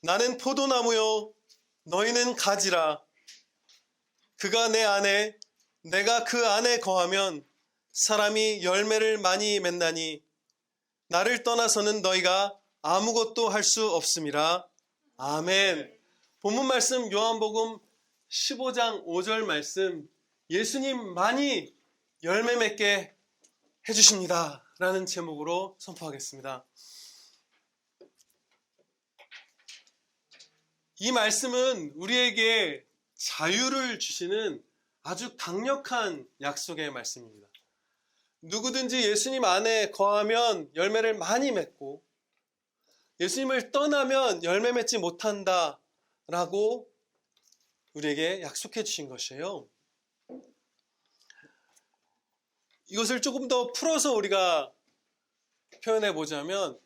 나는 포도나무요 너희는 가지라. 그가 내 안에 내가 그 안에 거하면 사람이 열매를 많이 맺나니 나를 떠나서는 너희가 아무것도 할 수 없음이라. 아멘. 본문 말씀 요한복음 15장 5절 말씀, 예수님 많이 열매 맺게 해주십니다 라는 제목으로 선포하겠습니다. 이 말씀은 우리에게 자유를 주시는 아주 강력한 약속의 말씀입니다. 누구든지 예수님 안에 거하면 열매를 많이 맺고 예수님을 떠나면 열매 맺지 못한다라고 우리에게 약속해 주신 것이에요. 이것을 조금 더 풀어서 우리가 표현해 보자면,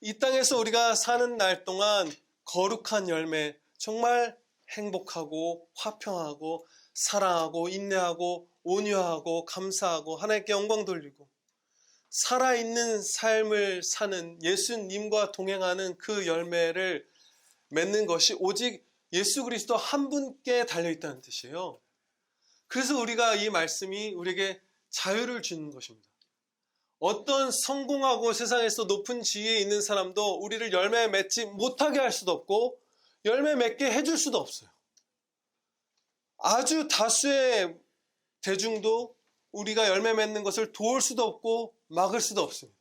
이 땅에서 우리가 사는 날 동안 거룩한 열매, 정말 행복하고 화평하고 사랑하고 인내하고 온유하고 감사하고 하나님께 영광 돌리고 살아있는 삶을 사는, 예수님과 동행하는 그 열매를 맺는 것이 오직 예수 그리스도 한 분께 달려있다는 뜻이에요. 그래서 우리가 이 말씀이 우리에게 자유를 주는 것입니다. 어떤 성공하고 세상에서 높은 지위에 있는 사람도 우리를 열매 맺지 못하게 할 수도 없고 열매 맺게 해줄 수도 없어요. 아주 다수의 대중도 우리가 열매 맺는 것을 도울 수도 없고 막을 수도 없습니다.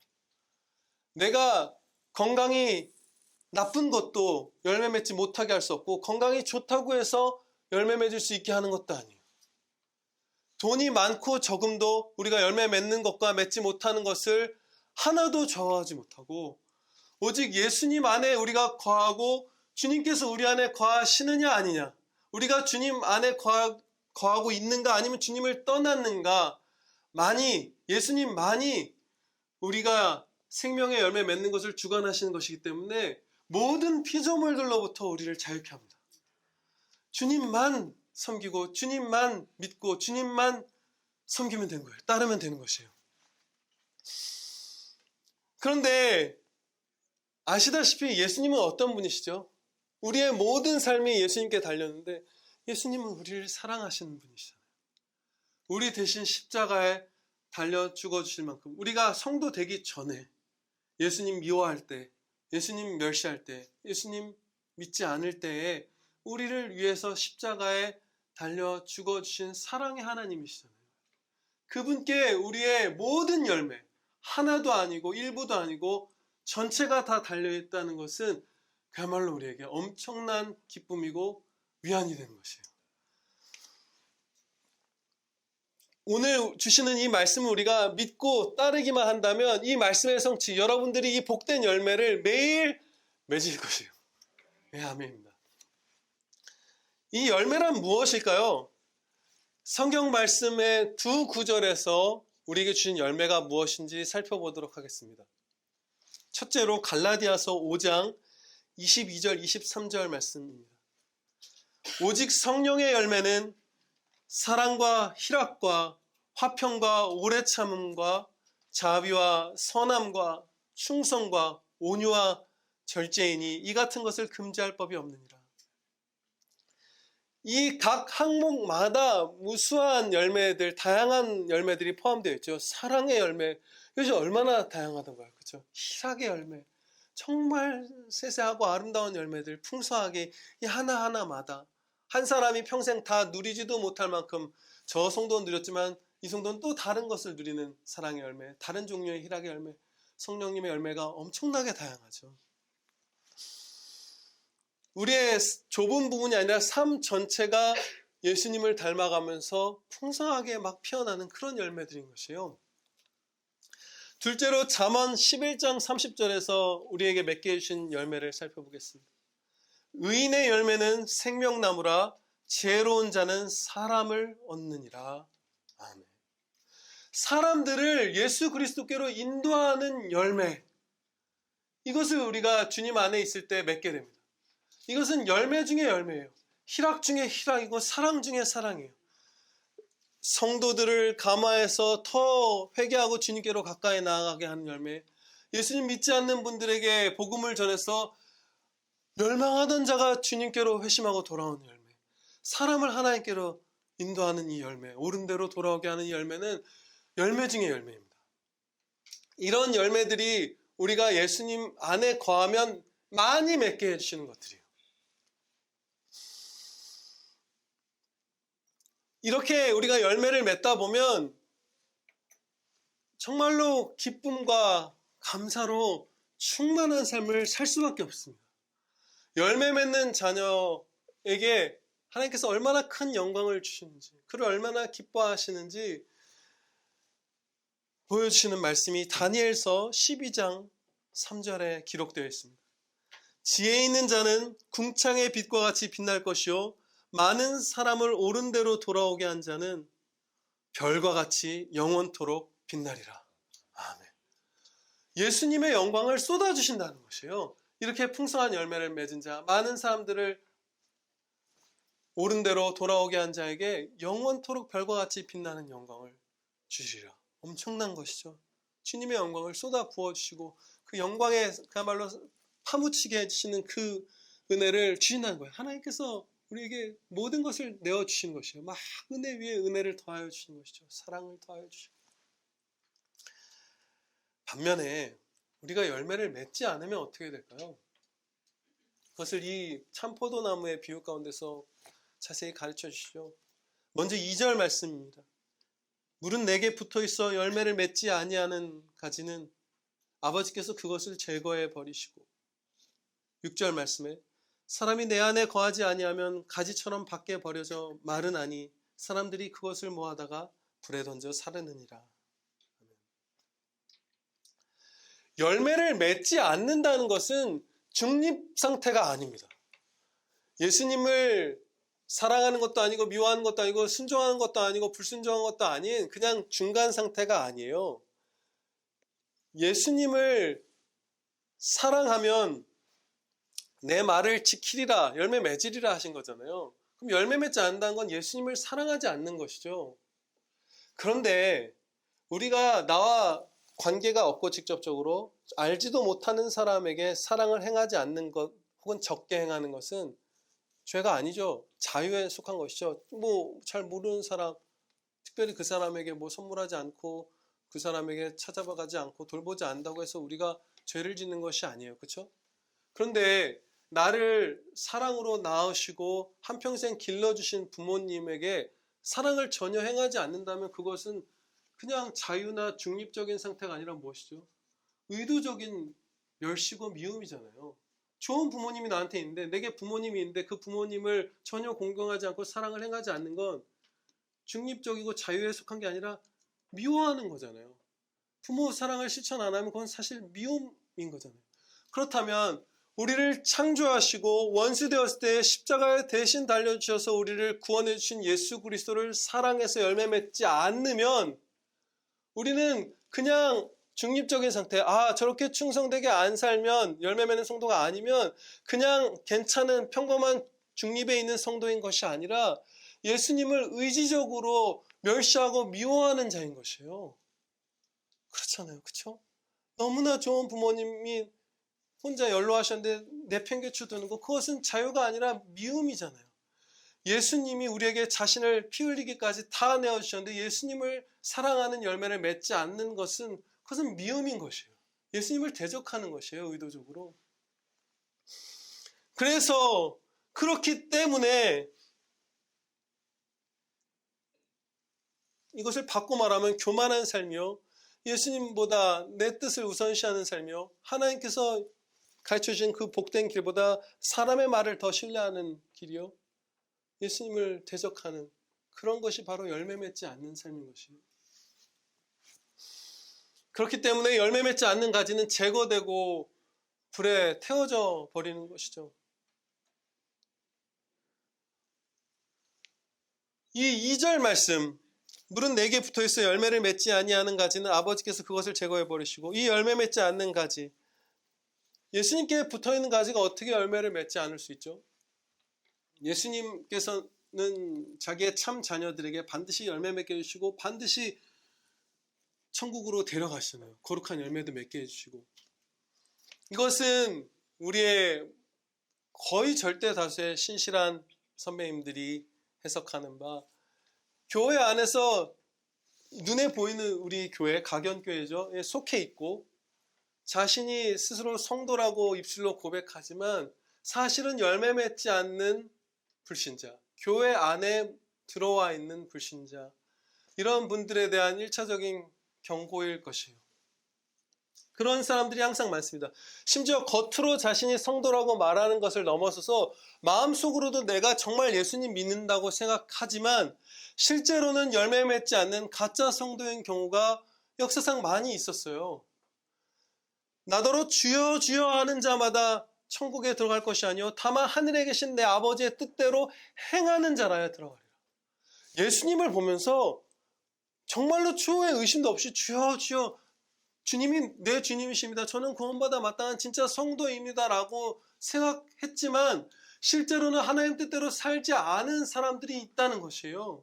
내가 건강이 나쁜 것도 열매 맺지 못하게 할 수 없고, 건강이 좋다고 해서 열매 맺을 수 있게 하는 것도 아니에요. 돈이 많고 적음도 우리가 열매 맺는 것과 맺지 못하는 것을 하나도 좌우하지 못하고, 오직 예수님 안에 우리가 거하고 주님께서 우리 안에 거하시느냐 아니냐, 우리가 주님 안에 거하고 있는가 아니면 주님을 떠났는가, 예수님만이 우리가 생명의 열매 맺는 것을 주관하시는 것이기 때문에 모든 피조물들로부터 우리를 자유케 합니다. 주님만 섬기고 주님만 믿고 주님만 섬기면 되는 거예요. 따르면 되는 것이에요. 그런데 아시다시피 예수님은 어떤 분이시죠? 우리의 모든 삶이 예수님께 달렸는데 예수님은 우리를 사랑하시는 분이시잖아요. 우리 대신 십자가에 달려 죽어주실 만큼, 우리가 성도 되기 전에 예수님 미워할 때, 예수님 멸시할 때, 예수님 믿지 않을 때에 우리를 위해서 십자가에 달려 죽어주신 사랑의 하나님이시잖아요. 그분께 우리의 모든 열매, 하나도 아니고 일부도 아니고 전체가 다 달려있다는 것은 그야말로 우리에게 엄청난 기쁨이고 위안이 되는 것이에요. 오늘 주시는 이 말씀을 우리가 믿고 따르기만 한다면 이 말씀의 성취, 여러분들이 이 복된 열매를 매일 맺을 것이에요. 네, 아멘입니다. 이 열매란 무엇일까요? 성경 말씀의 두 구절에서 우리에게 주신 열매가 무엇인지 살펴보도록 하겠습니다. 첫째로 갈라디아서 5장 22절 23절 말씀입니다. 오직 성령의 열매는 사랑과 희락과 화평과 오래 참음과 자비와 선함과 충성과 온유와 절제이니 이 같은 것을 금지할 법이 없느니라. 이 각 항목마다 무수한 열매들, 다양한 열매들이 포함되어 있죠. 사랑의 열매, 이것이 얼마나 다양하던가요, 그렇죠? 희락의 열매, 정말 세세하고 아름다운 열매들 풍성하게 이 하나하나마다 한 사람이 평생 다 누리지도 못할 만큼, 저 성도는 누렸지만 이 성도는 또 다른 것을 누리는 사랑의 열매, 다른 종류의 희락의 열매, 성령님의 열매가 엄청나게 다양하죠. 우리의 좁은 부분이 아니라 삶 전체가 예수님을 닮아가면서 풍성하게 막 피어나는 그런 열매들인 것이에요. 둘째로 잠언 11장 30절에서 우리에게 맺게 해주신 열매를 살펴보겠습니다. 의인의 열매는 생명나무라 지혜로운 자는 사람을 얻느니라. 아멘. 사람들을 예수 그리스도께로 인도하는 열매, 이것을 우리가 주님 안에 있을 때 맺게 됩니다. 이것은 열매 중에 열매예요. 희락 중에 희락이고 사랑 중에 사랑이에요. 성도들을 감화해서 더 회개하고 주님께로 가까이 나아가게 하는 열매, 예수님 믿지 않는 분들에게 복음을 전해서 멸망하던 자가 주님께로 회심하고 돌아오는 열매, 사람을 하나님께로 인도하는 이 열매, 옳은 대로 돌아오게 하는 이 열매는 열매 중의 열매입니다. 이런 열매들이 우리가 예수님 안에 거하면 많이 맺게 해주시는 것들이에요. 이렇게 우리가 열매를 맺다 보면 정말로 기쁨과 감사로 충만한 삶을 살 수밖에 없습니다. 열매 맺는 자녀에게 하나님께서 얼마나 큰 영광을 주시는지, 그를 얼마나 기뻐하시는지 보여주시는 말씀이 다니엘서 12장 3절에 기록되어 있습니다. 지혜 있는 자는 궁창의 빛과 같이 빛날 것이요 많은 사람을 옳은 대로 돌아오게 한 자는 별과 같이 영원토록 빛나리라. 아멘. 예수님의 영광을 쏟아주신다는 것이에요. 이렇게 풍성한 열매를 맺은 자, 많은 사람들을 옳은 대로 돌아오게 한 자에게 영원토록 별과 같이 빛나는 영광을 주시리라. 엄청난 것이죠. 주님의 영광을 쏟아 부어주시고 그 영광에 그야말로 파묻히게 해주시는 그 은혜를 주신다는 거예요. 하나님께서 우리에게 모든 것을 내어주시는 것이에요. 막 은혜 위에 은혜를 더하여 주시는 것이죠. 사랑을 더하여 주시고. 반면에 우리가 열매를 맺지 않으면 어떻게 될까요? 그것을 이 참포도나무의 비유 가운데서 자세히 가르쳐 주시죠. 먼저 2절 말씀입니다. 물은 내게 붙어 있어 열매를 맺지 아니하는 가지는 아버지께서 그것을 제거해 버리시고, 6절 말씀에 사람이 내 안에 거하지 아니하면 가지처럼 밖에 버려져 마르나니 사람들이 그것을 모아다가 불에 던져 사르느니라. 열매를 맺지 않는다는 것은 중립 상태가 아닙니다. 예수님을 사랑하는 것도 아니고 미워하는 것도 아니고 순종하는 것도 아니고 불순종하는 것도 아닌 그냥 중간 상태가 아니에요. 예수님을 사랑하면 내 말을 지키리라, 열매 맺으리라 하신 거잖아요. 그럼 열매 맺지 않는다는 건 예수님을 사랑하지 않는 것이죠. 그런데 우리가 나와 관계가 없고 직접적으로 알지도 못하는 사람에게 사랑을 행하지 않는 것 혹은 적게 행하는 것은 죄가 아니죠. 자유에 속한 것이죠. 뭐 잘 모르는 사람, 특별히 그 사람에게 뭐 선물하지 않고 그 사람에게 찾아가지 않고 돌보지 않는다고 해서 우리가 죄를 짓는 것이 아니에요. 그렇죠? 그런데 나를 사랑으로 낳으시고 한평생 길러주신 부모님에게 사랑을 전혀 행하지 않는다면 그것은 그냥 자유나 중립적인 상태가 아니라 무엇이죠? 의도적인 멸시고 미움이잖아요. 좋은 부모님이 나한테 있는데, 내게 부모님이 있는데 그 부모님을 전혀 공경하지 않고 사랑을 행하지 않는 건 중립적이고 자유에 속한 게 아니라 미워하는 거잖아요. 부모 사랑을 실천 안 하면 그건 사실 미움인 거잖아요. 그렇다면 우리를 창조하시고 원수 되었을 때 십자가에 대신 달려주셔서 우리를 구원해 주신 예수 그리스도를 사랑해서 열매 맺지 않으면 우리는 그냥 중립적인 상태, 저렇게 충성되게 안 살면 열매 맺는 성도가 아니면 그냥 괜찮은 평범한 중립에 있는 성도인 것이 아니라 예수님을 의지적으로 멸시하고 미워하는 자인 것이에요. 그렇잖아요. 그렇죠? 너무나 좋은 부모님이 혼자 연로하셨는데 내팽개쳐 두는 거, 그것은 자유가 아니라 미움이잖아요. 예수님이 우리에게 자신을 피 흘리기까지 다 내어주셨는데 예수님을 사랑하는 열매를 맺지 않는 것은 그것은 미움인 것이에요. 예수님을 대적하는 것이에요. 의도적으로. 그래서 그렇기 때문에 이것을 바꿔 말하면 교만한 삶이요, 예수님보다 내 뜻을 우선시하는 삶이요, 하나님께서 가르쳐주신 그 복된 길보다 사람의 말을 더 신뢰하는 길이요, 예수님을 대적하는 그런 것이 바로 열매 맺지 않는 삶인 것이에요. 그렇기 때문에 열매 맺지 않는 가지는 제거되고 불에 태워져 버리는 것이죠. 이 2절 말씀, 물은 내게 붙어있어 열매를 맺지 아니하는 가지는 아버지께서 그것을 제거해 버리시고, 이 열매 맺지 않는 가지, 예수님께 붙어있는 가지가 어떻게 열매를 맺지 않을 수 있죠? 예수님께서는 자기의 참 자녀들에게 반드시 열매 맺게 해주시고 반드시 천국으로 데려가시잖아요. 거룩한 열매도 맺게 해주시고, 이것은 우리의 거의 절대 다수의 신실한 선배님들이 해석하는 바, 교회 안에서 눈에 보이는 우리 교회, 각연교회죠. 속해 있고 자신이 스스로 성도라고 입술로 고백하지만 사실은 열매 맺지 않는 불신자, 교회 안에 들어와 있는 불신자, 이런 분들에 대한 1차적인 경고일 것이에요. 그런 사람들이 항상 많습니다. 심지어 겉으로 자신이 성도라고 말하는 것을 넘어서서 마음속으로도 내가 정말 예수님 믿는다고 생각하지만 실제로는 열매 맺지 않는 가짜 성도인 경우가 역사상 많이 있었어요. 나더러 주여 주여 하는 자마다 천국에 들어갈 것이 아니요 다만 하늘에 계신 내 아버지의 뜻대로 행하는 자라야 들어가리라. 예수님을 보면서 정말로 추후에 의심도 없이 주여 주여, 주님이 내 주님이십니다, 저는 구원받아 마땅한 진짜 성도입니다 라고 생각했지만 실제로는 하나님 뜻대로 살지 않은 사람들이 있다는 것이에요.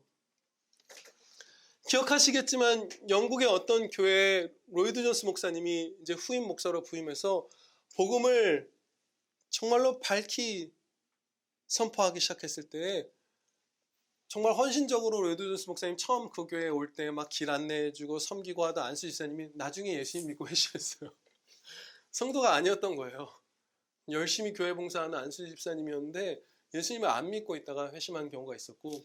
기억하시겠지만 영국의 어떤 교회에 로이드 존스 목사님이 이제 후임 목사로 부임해서 복음을 정말로 밝히 선포하기 시작했을 때 정말 헌신적으로 로이드 존스 목사님 처음 그 교회에 올 때 막 길 안내해주고 섬기고 하던 안수 집사님이 나중에 예수님 믿고 회심했어요. 성도가 아니었던 거예요. 열심히 교회 봉사하는 안수 집사님이었는데 예수님을 안 믿고 있다가 회심한 경우가 있었고,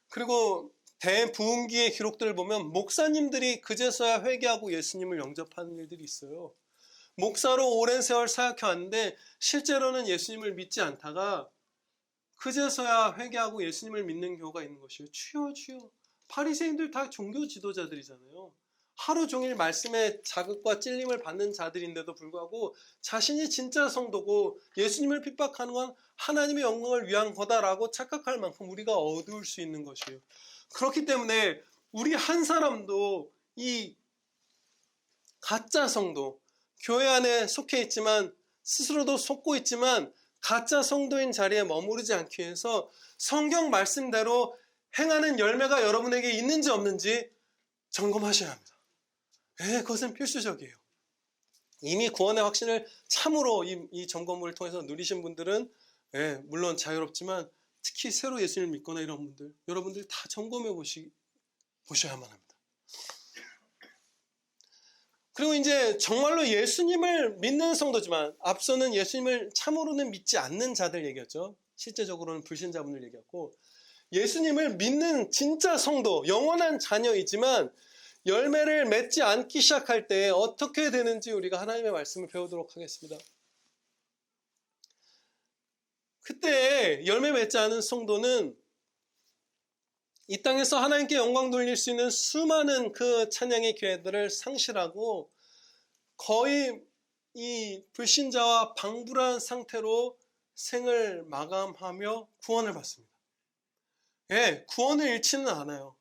그리고 대부흥기의 기록들을 보면 목사님들이 그제서야 회개하고 예수님을 영접하는 일들이 있어요. 목사로 오랜 세월 사역해 왔는데 실제로는 예수님을 믿지 않다가 그제서야 회개하고 예수님을 믿는 경우가 있는 것이에요. 주여 주여. 바리새인들 다 종교 지도자들이잖아요. 하루 종일 말씀에 자극과 찔림을 받는 자들인데도 불구하고 자신이 진짜 성도고 예수님을 핍박하는 건 하나님의 영광을 위한 거다라고 착각할 만큼 우리가 어두울 수 있는 것이에요. 그렇기 때문에 우리 한 사람도 이 가짜 성도, 교회 안에 속해 있지만 스스로도 속고 있지만 가짜 성도인 자리에 머무르지 않기 위해서 성경 말씀대로 행하는 열매가 여러분에게 있는지 없는지 점검하셔야 합니다. 그것은 필수적이에요. 이미 구원의 확신을 참으로 이 점검을 통해서 누리신 분들은 물론 자유롭지만 특히 새로 예수님을 믿거나 이런 분들, 여러분들 다 점검해 보셔야만 합니다. 그리고 이제 정말로 예수님을 믿는 성도지만 앞서는 예수님을 참으로는 믿지 않는 자들 얘기했죠. 실제적으로는 불신자분들 얘기했고, 예수님을 믿는 진짜 성도, 영원한 자녀이지만 열매를 맺지 않기 시작할 때 어떻게 되는지 우리가 하나님의 말씀을 배우도록 하겠습니다. 그때 열매 맺지 않은 성도는 이 땅에서 하나님께 영광 돌릴 수 있는 수많은 그 찬양의 기회들을 상실하고 거의 이 불신자와 방불한 상태로 생을 마감하며 구원을 받습니다. 구원을 잃지는 않아요.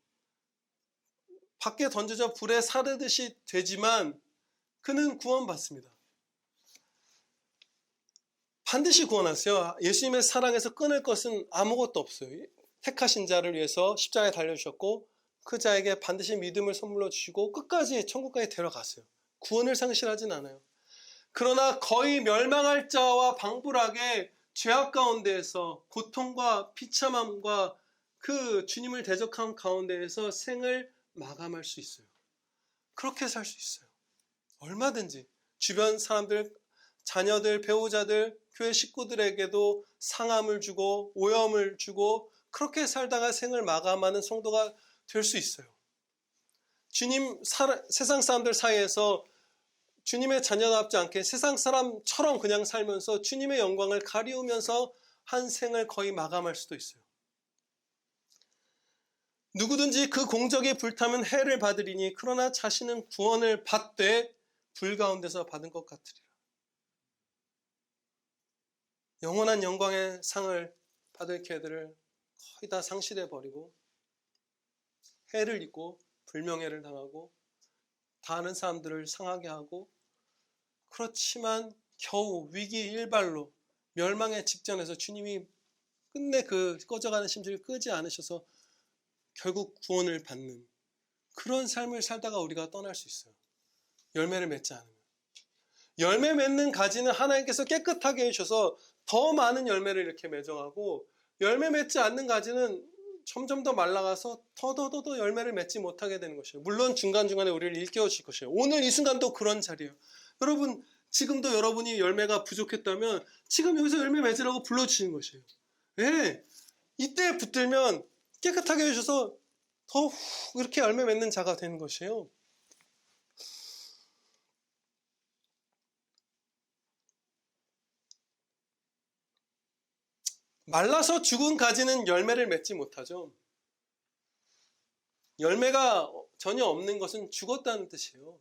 밖에 던져져 불에 사르듯이 되지만 그는 구원받습니다. 반드시 구원하세요. 예수님의 사랑에서 끊을 것은 아무것도 없어요. 택하신 자를 위해서 십자가에 달려주셨고 그 자에게 반드시 믿음을 선물로 주시고 끝까지 천국까지 데려갔어요. 구원을 상실하진 않아요. 그러나 거의 멸망할 자와 방불하게 죄악 가운데에서 고통과 비참함과 그 주님을 대적한 가운데에서 생을 마감할 수 있어요. 그렇게 살 수 있어요. 얼마든지 주변 사람들, 자녀들, 배우자들, 교회 식구들에게도 상함을 주고 오염을 주고 그렇게 살다가 생을 마감하는 성도가 될 수 있어요. 세상 사람들 사이에서 주님의 자녀답지 않게 세상 사람처럼 그냥 살면서 주님의 영광을 가리우면서 한 생을 거의 마감할 수도 있어요. 누구든지 그 공적이 불타면 해를 받으리니 그러나 자신은 구원을 받되 불 가운데서 받은 것 같으리라. 영원한 영광의 상을 받을 기회들을 거의 다 상실해버리고 해를 입고 불명예를 당하고 다른 사람들을 상하게 하고, 그렇지만 겨우 위기 일발로 멸망의 직전에서 주님이 끝내 그 꺼져가는 심지를 끄지 않으셔서 결국 구원을 받는 그런 삶을 살다가 우리가 떠날 수 있어요. 열매를 맺지 않으면. 열매 맺는 가지는 하나님께서 깨끗하게 해주셔서 더 많은 열매를 이렇게 맺어가고, 열매 맺지 않는 가지는 점점 더 말라가서 더 열매를 맺지 못하게 되는 것이에요. 물론 중간중간에 우리를 일깨워 주실 것이에요. 오늘 이 순간도 그런 자리예요. 여러분, 지금도 여러분이 열매가 부족했다면 지금 여기서 열매 맺으라고 불러주시는 것이에요. 왜? 이때 붙들면 깨끗하게 해주셔서 더 이렇게 열매 맺는 자가 되는 것이에요. 말라서 죽은 가지는 열매를 맺지 못하죠. 열매가 전혀 없는 것은 죽었다는 뜻이에요.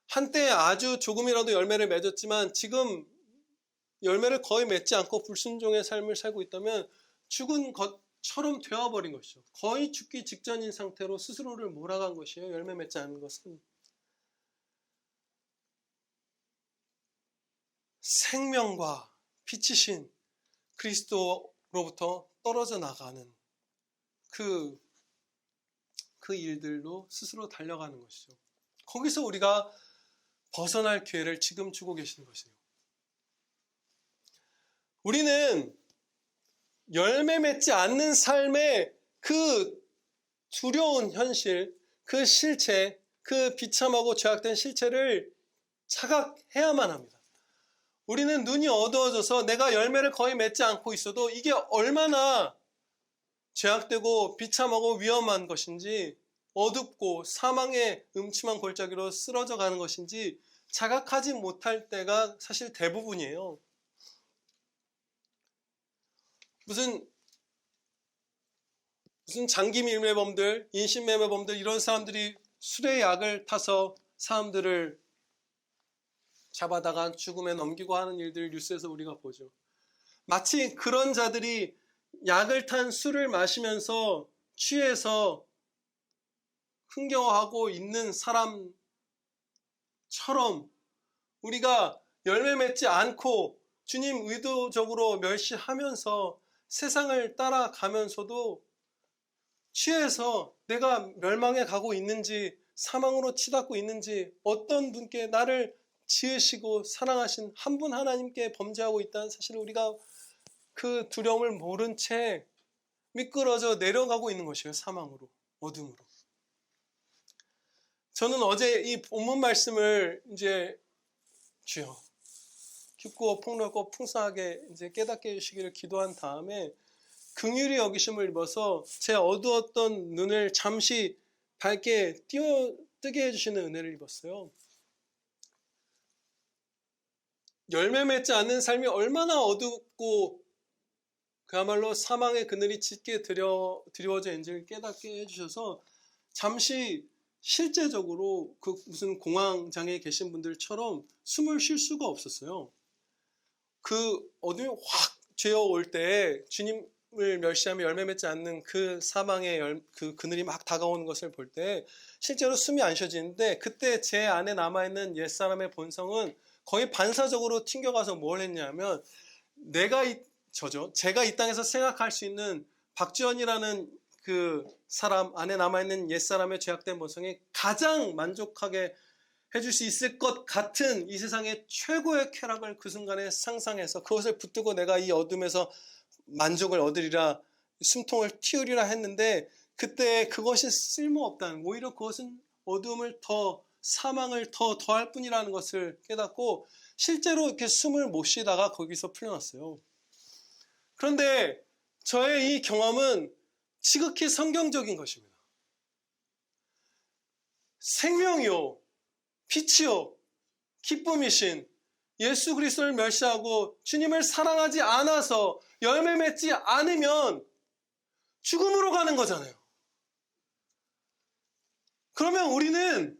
한때 아주 조금이라도 열매를 맺었지만 지금 열매를 거의 맺지 않고 불순종의 삶을 살고 있다면 죽은 것처럼 되어버린 것이죠. 거의 죽기 직전인 상태로 스스로를 몰아간 것이에요. 열매 맺지 않는 것은. 생명과 빛이신 그리스도로부터 떨어져 나가는 그 일들로 스스로 달려가는 것이죠. 거기서 우리가 벗어날 기회를 지금 주고 계시는 것이에요. 우리는 열매 맺지 않는 삶의 그 두려운 현실, 그 실체, 그 비참하고 죄악된 실체를 자각해야만 합니다. 우리는 눈이 어두워져서 내가 열매를 거의 맺지 않고 있어도 이게 얼마나 죄악되고 비참하고 위험한 것인지, 어둡고 사망의 음침한 골짜기로 쓰러져 가는 것인지 자각하지 못할 때가 사실 대부분이에요. 무슨 장기밀매범들, 인신매매범들, 이런 사람들이 술의 약을 타서 사람들을 잡아다가 죽음에 넘기고 하는 일들을 뉴스에서 우리가 보죠. 마치 그런 자들이 약을 탄 술을 마시면서 취해서 흥겨워하고 있는 사람처럼 우리가 열매 맺지 않고 주님 의도적으로 멸시하면서 세상을 따라가면서도 취해서 내가 멸망에 가고 있는지, 사망으로 치닫고 있는지, 어떤 분께 나를 지으시고 사랑하신 한 분 하나님께 범죄하고 있다는 사실을 우리가 그 두려움을 모른 채 미끄러져 내려가고 있는 것이에요. 사망으로, 어둠으로. 저는 어제 이 본문 말씀을 이제 주여 깊고 폭넓고 풍성하게 이제 깨닫게 해주시기를 기도한 다음에 긍휼히 여기심을 입어서 제 어두웠던 눈을 잠시 밝게 뜨게 해주시는 은혜를 입었어요. 열매 맺지 않는 삶이 얼마나 어둡고 그야말로 사망의 그늘이 짙게 드리워져 있는지를 깨닫게 해주셔서 잠시 실제적으로 그 무슨 공황장애에 계신 분들처럼 숨을 쉴 수가 없었어요. 그 어둠이 확 죄어올 때 주님을 멸시하며 열매 맺지 않는 그 사망의 그 그늘이 막 다가오는 것을 볼 때 실제로 숨이 안 쉬어지는데, 그때 제 안에 남아있는 옛사람의 본성은 거의 반사적으로 튕겨가서 뭘 했냐면, 제가 이 땅에서 생각할 수 있는 박지원이라는 그 사람 안에 남아있는 옛사람의 죄악된 본성이 가장 만족하게 해줄 수 있을 것 같은 이 세상의 최고의 쾌락을 그 순간에 상상해서 그것을 붙들고 내가 이 어둠에서 만족을 얻으리라, 숨통을 틔우리라 했는데, 그때 그것이 쓸모없다는, 오히려 그것은 어둠을 사망을 더할 뿐이라는 것을 깨닫고 실제로 이렇게 숨을 못 쉬다가 거기서 풀려났어요. 그런데 저의 이 경험은 지극히 성경적인 것입니다. 생명이요, 빛이요, 기쁨이신 예수 그리스도를 멸시하고 주님을 사랑하지 않아서 열매 맺지 않으면 죽음으로 가는 거잖아요. 그러면 우리는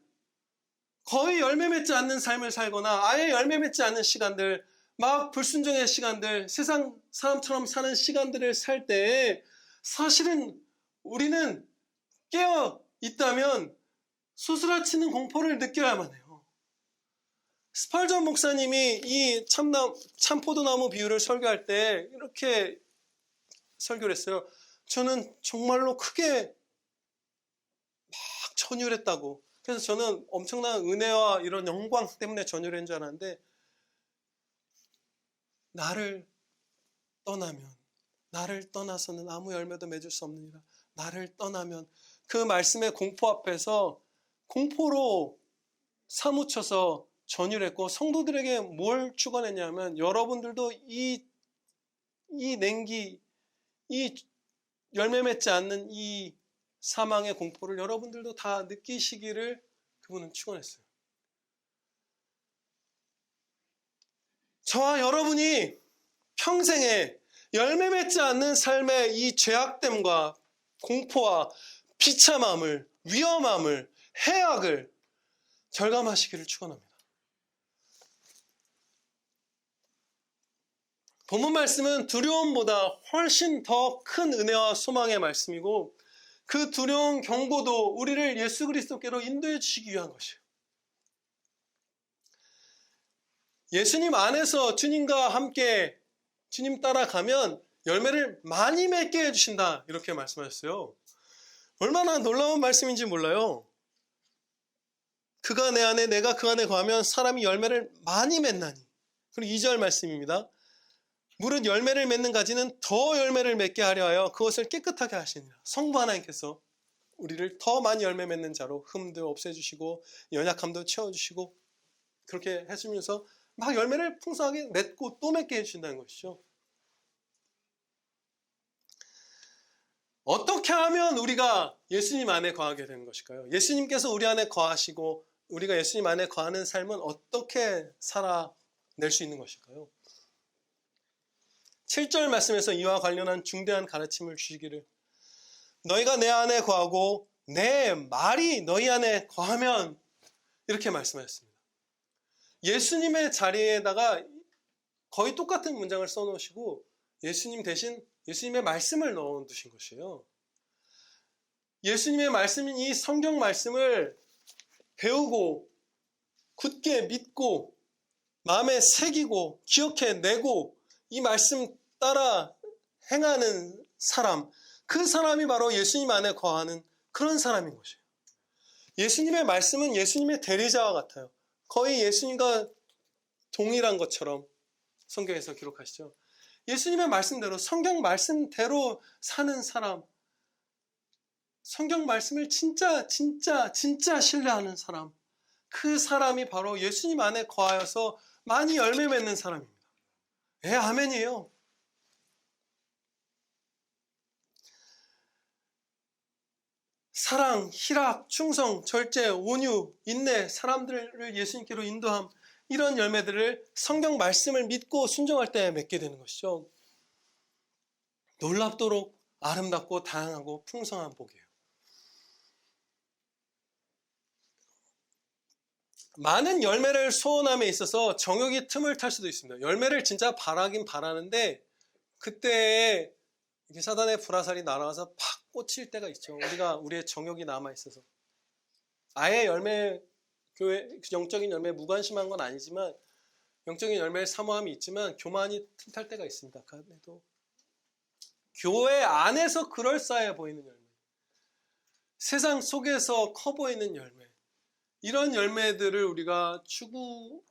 거의 열매 맺지 않는 삶을 살거나 아예 열매 맺지 않는 시간들, 막 불순종의 시간들, 세상 사람처럼 사는 시간들을 살 때 사실은 우리는 깨어 있다면 소스라치는 공포를 느껴야만 해요. 스펄전 목사님이 이 참포도나무 비유를 설교할 때 이렇게 설교를 했어요. 저는 정말로 크게 막 전율했다고. 그래서 저는 엄청난 은혜와 이런 영광 때문에 전율한 줄 알았는데, 나를 떠나면, 나를 떠나서는 아무 열매도 맺을 수 없느니라. 나를 떠나면, 그 말씀의 공포 앞에서 공포로 사무쳐서 전율했고, 성도들에게 뭘 축원했냐면, 여러분들도 이 냉기, 이 열매 맺지 않는 이 사망의 공포를 여러분들도 다 느끼시기를 그분은 축원했어요. 저와 여러분이 평생에 열매 맺지 않는 삶의 이 죄악됨과 공포와 비참함을, 위험함을, 해악을 절감하시기를 축원합니다. 본문 말씀은 두려움보다 훨씬 더 큰 은혜와 소망의 말씀이고, 그 두려운 경고도 우리를 예수 그리스도께로 인도해 주시기 위한 것이에요. 예수님 안에서 주님과 함께 주님 따라가면 열매를 많이 맺게 해주신다, 이렇게 말씀하셨어요. 얼마나 놀라운 말씀인지 몰라요. 그가 내 안에 내가 그 안에 거하면 사람이 열매를 많이 맺나니. 그리고 2절 말씀입니다. 무릇 열매를 맺는 가지는 더 열매를 맺게 하려 하여 그것을 깨끗하게 하시니라. 성부 하나님께서 우리를 더 많이 열매 맺는 자로 흠도 없애주시고 연약함도 채워주시고 그렇게 해주면서 막 열매를 풍성하게 맺고 또 맺게 해주신다는 것이죠. 어떻게 하면 우리가 예수님 안에 거하게 되는 것일까요? 예수님께서 우리 안에 거하시고 우리가 예수님 안에 거하는 삶은 어떻게 살아낼 수 있는 것일까요? 7절 말씀에서 이와 관련한 중대한 가르침을 주시기를, 너희가 내 안에 거하고 내 말이 너희 안에 거하면, 이렇게 말씀하셨습니다. 예수님의 자리에다가 거의 똑같은 문장을 써놓으시고 예수님 대신 예수님의 말씀을 넣어두신 것이에요. 예수님의 말씀인 이 성경 말씀을 배우고 굳게 믿고 마음에 새기고 기억해내고 이 말씀 따라 행하는 사람, 그 사람이 바로 예수님 안에 거하는 그런 사람인 것이에요. 예수님의 말씀은 예수님의 대리자와 같아요. 거의 예수님과 동일한 것처럼 성경에서 기록하시죠. 예수님의 말씀대로, 성경 말씀대로 사는 사람, 성경 말씀을 진짜 신뢰하는 사람, 그 사람이 바로 예수님 안에 거하여서 많이 열매 맺는 사람입니다. 예, 아멘이에요. 사랑, 희락, 충성, 절제, 온유, 인내, 사람들을 예수님께로 인도함, 이런 열매들을 성경 말씀을 믿고 순종할 때 맺게 되는 것이죠. 놀랍도록 아름답고 다양하고 풍성한 복이에요. 많은 열매를 소원함에 있어서 정욕이 틈을 탈 수도 있습니다. 열매를 진짜 바라긴 바라는데 그때 사단의 불화살이 날아와서 팍 꽂힐 때가 있죠. 우리의 정욕이 남아있어서. 아예 영적인 열매에 무관심한 건 아니지만, 영적인 열매의 사모함이 있지만 교만이 틈탈 때가 있습니다. 그래도 교회 안에서 그럴싸해 보이는 열매, 세상 속에서 커 보이는 열매, 이런 열매들을 우리가 추구하기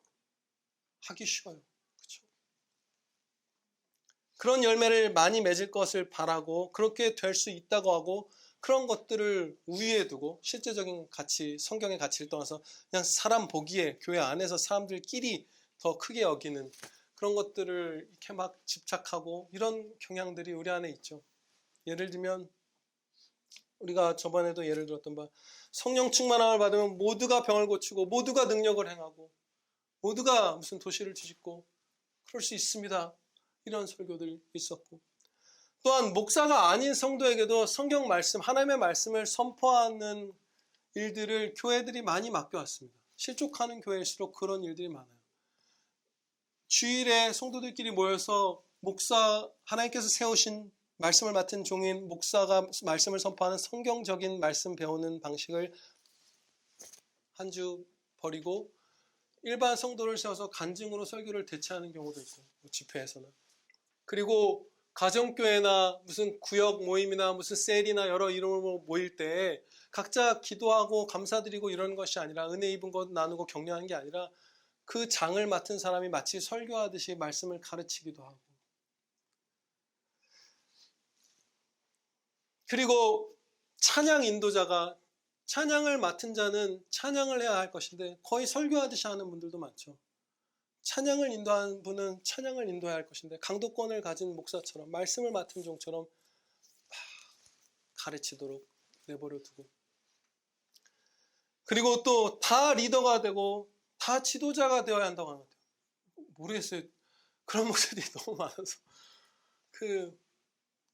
쉬워요. 그렇죠? 그런 열매를 많이 맺을 것을 바라고 그렇게 될 수 있다고 하고 그런 것들을 우위에 두고 실제적인 가치, 성경의 가치를 떠나서 그냥 사람 보기에 교회 안에서 사람들끼리 더 크게 여기는 그런 것들을 이렇게 막 집착하고 이런 경향들이 우리 안에 있죠. 예를 들면 우리가 저번에도 예를 들었던 바 성령 충만함을 받으면 모두가 병을 고치고 모두가 능력을 행하고 모두가 무슨 도시를 뒤집고 그럴 수 있습니다. 이런 설교들 있었고, 또한 목사가 아닌 성도에게도 성경 말씀, 하나님의 말씀을 선포하는 일들을 교회들이 많이 맡겨왔습니다. 실족하는 교회일수록 그런 일들이 많아요. 주일에 성도들끼리 모여서 목사, 하나님께서 세우신 말씀을 맡은 종인 목사가 말씀을 선포하는 성경적인 말씀 배우는 방식을 한 주 버리고 일반 성도를 세워서 간증으로 설교를 대체하는 경우도 있고, 집회에서는. 그리고 가정교회나 무슨 구역 모임이나 무슨 셀이나 여러 이름으로 모일 때 각자 기도하고 감사드리고 이런 것이 아니라, 은혜 입은 것 나누고 격려하는 게 아니라 그 장을 맡은 사람이 마치 설교하듯이 말씀을 가르치기도 하고, 그리고 찬양 인도자가, 찬양을 맡은 자는 찬양을 해야 할 것인데 거의 설교하듯이 하는 분들도 많죠. 찬양을 인도하는 분은 찬양을 인도해야 할 것인데 강도권을 가진 목사처럼, 말씀을 맡은 종처럼 가르치도록 내버려 두고, 그리고 또 다 리더가 되고 다 지도자가 되어야 한다고 하는 것 같아요. 모르겠어요. 그런 목사들이 너무 많아서.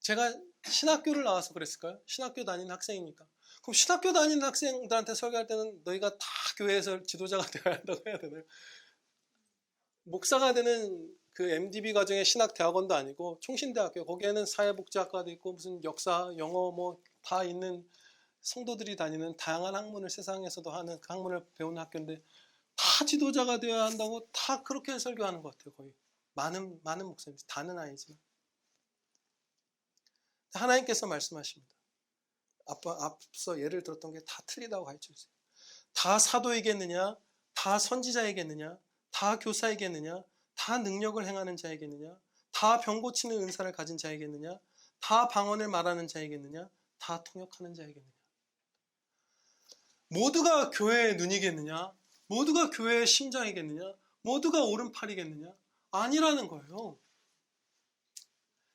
제가 신학교를 나와서 그랬을까요? 신학교 다니는 학생이니까. 그럼 신학교 다니는 학생들한테 설교할 때는 너희가 다 교회에서 지도자가 되어야 한다고 해야 되나요? 목사가 되는 그 MDB 과정의 신학대학원도 아니고 총신대학교, 거기에는 사회복지학과도 있고 무슨 역사, 영어 뭐 다 있는 성도들이 다니는 다양한 학문을 세상에서도 하는 그 학문을 배우는 학교인데 다 지도자가 되어야 한다고 다 그렇게 설교하는 것 같아요. 거의 많은 목사님, 다는 아니지만. 하나님께서 말씀하십니다. 앞서 예를 들었던 게 다 틀리다고 가르쳐주세요. 다 사도이겠느냐? 다 선지자이겠느냐? 다 교사이겠느냐? 다 능력을 행하는 자이겠느냐? 다 병 고치는 은사를 가진 자이겠느냐? 다 방언을 말하는 자이겠느냐? 다 통역하는 자이겠느냐? 모두가 교회의 눈이겠느냐? 모두가 교회의 심장이겠느냐? 모두가 오른팔이겠느냐? 아니라는 거예요.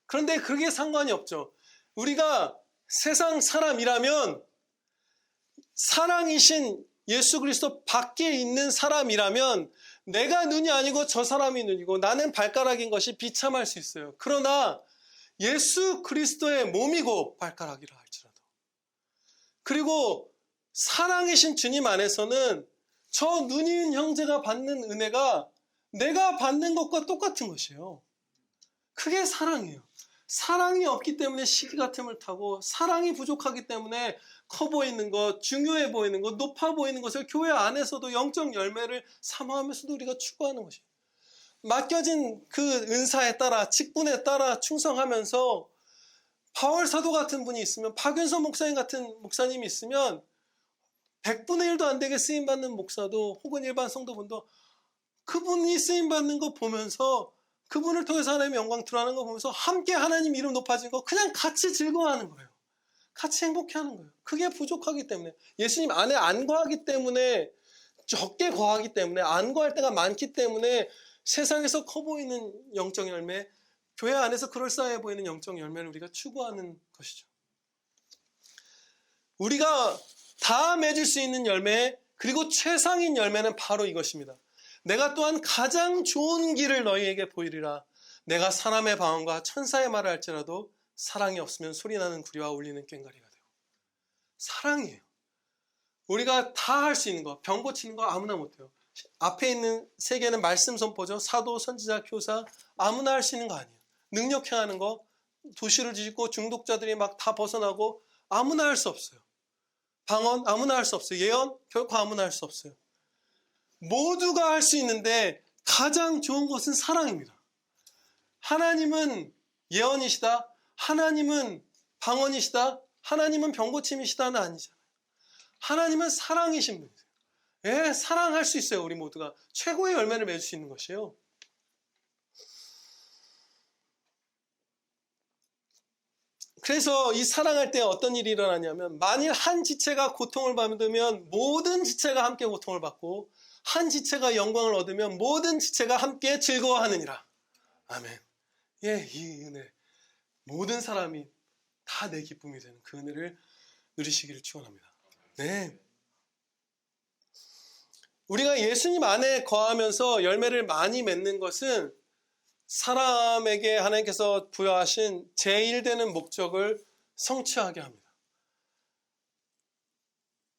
그런데 그게 상관이 없죠. 우리가 세상 사람이라면, 사랑이신 예수 그리스도 밖에 있는 사람이라면 내가 눈이 아니고 저 사람이 눈이고 나는 발가락인 것이 비참할 수 있어요. 그러나 예수 그리스도의 몸이고 발가락이라 할지라도, 그리고 사랑이신 주님 안에서는 저 눈인 형제가 받는 은혜가 내가 받는 것과 똑같은 것이에요. 그게 사랑이에요. 사랑이 없기 때문에 시기가 틈을 타고, 사랑이 부족하기 때문에 커 보이는 것, 중요해 보이는 것, 높아 보이는 것을 교회 안에서도 영적 열매를 사모하면서도 우리가 추구하는 것이에요. 맡겨진 그 은사에 따라, 직분에 따라 충성하면서 바울 사도 같은 분이 있으면, 박윤선 목사님 같은 목사님이 있으면 100분의 1도 안 되게 쓰임받는 목사도, 혹은 일반 성도분도 그분이 쓰임받는 거 보면서, 그분을 통해서 하나님의 영광 드러나는 거 보면서 함께 하나님 이름 높아진 거 그냥 같이 즐거워하는 거예요. 같이 행복해하는 거예요. 그게 부족하기 때문에, 예수님 안에 안 거하기 때문에, 적게 거하기 때문에, 안 거할 때가 많기 때문에 세상에서 커 보이는 영적 열매, 교회 안에서 그럴싸해 보이는 영적 열매를 우리가 추구하는 것이죠. 우리가 다 맺을 수 있는 열매, 그리고 최상인 열매는 바로 이것입니다. 내가 또한 가장 좋은 길을 너희에게 보이리라. 내가 사람의 방언과 천사의 말을 할지라도 사랑이 없으면 소리나는 구리와 울리는 꽹과리가 되고. 사랑이에요. 우리가 다 할 수 있는 거, 병 고치는 거 아무나 못해요. 앞에 있는 세 개는 말씀 선포죠. 사도, 선지자, 교사, 아무나 할 수 있는 거 아니에요. 능력 행하는 거, 도시를 짓고 중독자들이 막 다 벗어나고, 아무나 할 수 없어요. 방언 아무나 할 수 없어요. 예언 결코 아무나 할 수 없어요. 모두가 할 수 있는데 가장 좋은 것은 사랑입니다. 하나님은 예언이시다, 하나님은 방언이시다, 하나님은 병고침이시다는 아니잖아요. 하나님은 사랑이신 분이세요. 예, 사랑할 수 있어요. 우리 모두가 최고의 열매를 맺을 수 있는 것이에요. 그래서 이 사랑할 때 어떤 일이 일어나냐면, 만일 한 지체가 고통을 받으면 모든 지체가 함께 고통을 받고, 한 지체가 영광을 얻으면 모든 지체가 함께 즐거워하느니라. 아멘. 예, 이 은혜, 모든 사람이 다 내 기쁨이 되는 그 은혜를 누리시기를 축원합니다. 네. 우리가 예수님 안에 거하면서 열매를 많이 맺는 것은 사람에게 하나님께서 부여하신 제1되는 목적을 성취하게 합니다.